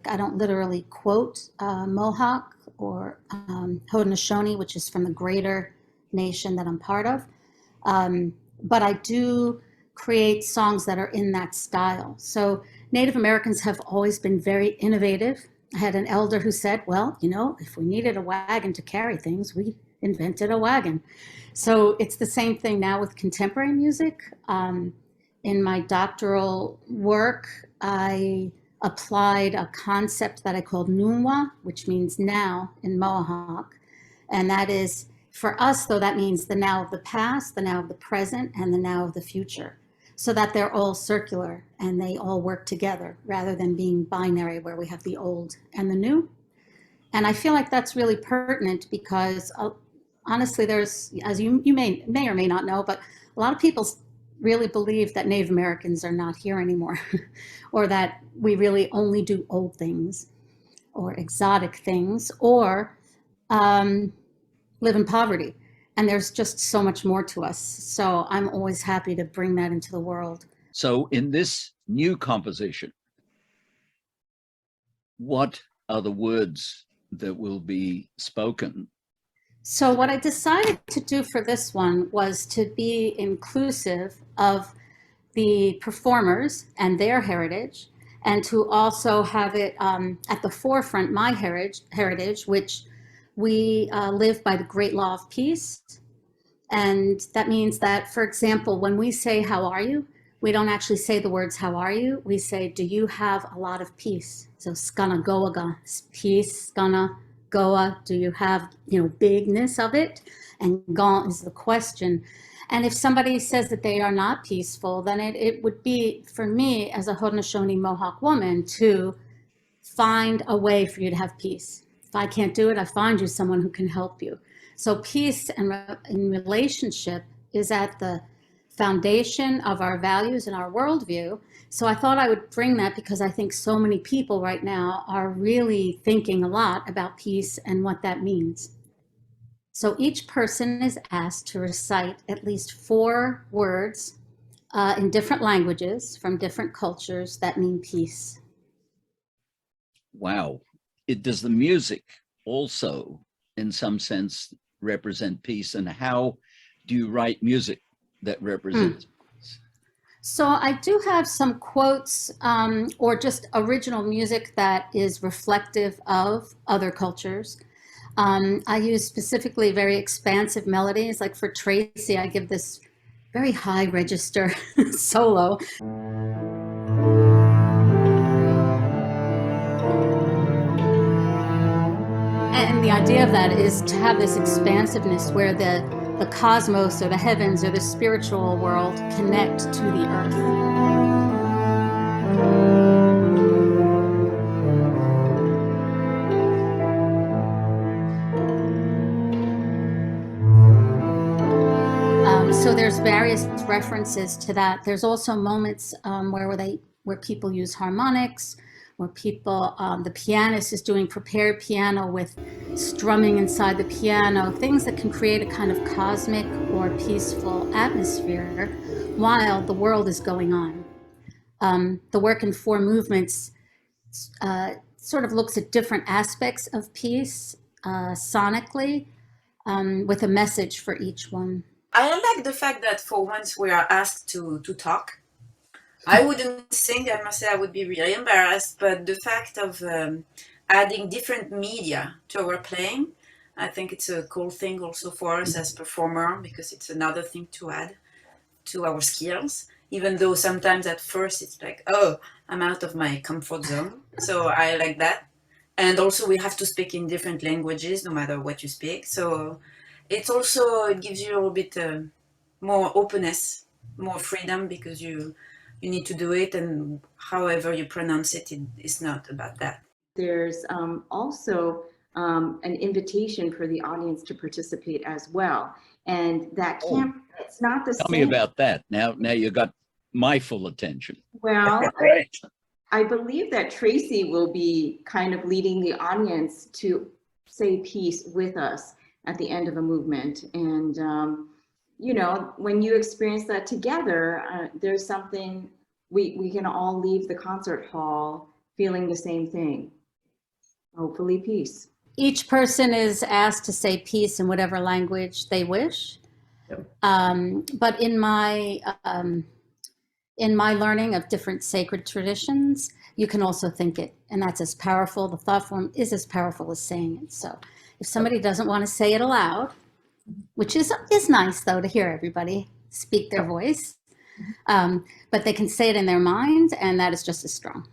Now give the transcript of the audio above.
I don't literally quote Mohawk or Haudenosaunee, which is from the greater nation that I'm part of. But I do create songs that are in that style. So Native Americans have always been very innovative. I had an elder who said, well, you know, if we needed a wagon to carry things, we invented a wagon. So it's the same thing now with contemporary music. In my doctoral work, I applied a concept that I called Nunwa, which means now in Mohawk. And that is, for us, though, that means the now of the past, the now of the present, and the now of the future, so that they're all circular and they all work together rather than being binary where we have the old and the new. And I feel like that's really pertinent because honestly, there's, as you may or may not know, but a lot of people really believe that Native Americans are not here anymore or that we really only do old things or exotic things or live in poverty. And there's just so much more to us. So I'm always happy to bring that into the world. So in this new composition, what are the words that will be spoken? So what I decided to do for this one was to be inclusive of the performers and their heritage, and to also have it at the forefront, my heritage, which we live by the great law of peace. And that means that, for example, when we say, how are you? We don't actually say the words, how are you? We say, do you have a lot of peace? So skana goaga, peace, skana goa, do you have, you know, bigness of it? And gon is the question. And if somebody says that they are not peaceful, then it would be, for me, as a Haudenosaunee Mohawk woman, to find a way for you to have peace. If I can't do it, I find you someone who can help you. So peace and in relationship is at the foundation of our values and our worldview. So I thought I would bring that because I think so many people right now are really thinking a lot about peace and what that means. So each person is asked to recite at least 4 words in different languages from different cultures that mean peace. Wow. Does the music also, in some sense, represent peace? And how do you write music that represents peace? So I do have some quotes or just original music that is reflective of other cultures. I use specifically very expansive melodies. Like for Tracy, I give this very high register solo. And the idea of that is to have this expansiveness where the cosmos or the heavens or the spiritual world connect to the earth. So there's various references to that. There's also moments where people use harmonics, where people, the pianist is doing prepared piano with strumming inside the piano, things that can create a kind of cosmic or peaceful atmosphere while the world is going on. The work in 4 movements sort of looks at different aspects of peace sonically with a message for each one. I like the fact that for once we are asked to talk. I wouldn't sing, I must say I would be really embarrassed, but the fact of adding different media to our playing, I think it's a cool thing also for us as performer, because it's another thing to add to our skills, even though sometimes at first it's like, oh, I'm out of my comfort zone. So I like that. And also we have to speak in different languages, no matter what you speak. So it's also, it gives you a little bit more openness, more freedom, because you need to do it, and however you pronounce it, it's not about that. There's also an invitation for the audience to participate as well. And that can't, it's not the same. Tell me about that. Now you got my full attention. Well, right. I believe that Tracy will be kind of leading the audience to say peace with us at the end of a movement. And, you know, when you experience that together, there's something, we can all leave the concert hall feeling the same thing. Hopefully peace. Each person is asked to say peace in whatever language they wish. Yep. But in my learning of different sacred traditions, you can also think it, and that's as powerful. The thought form is as powerful as saying it. So if somebody doesn't want to say it aloud, which is nice though to hear everybody speak their voice, but they can say it in their mind, and that is just as strong.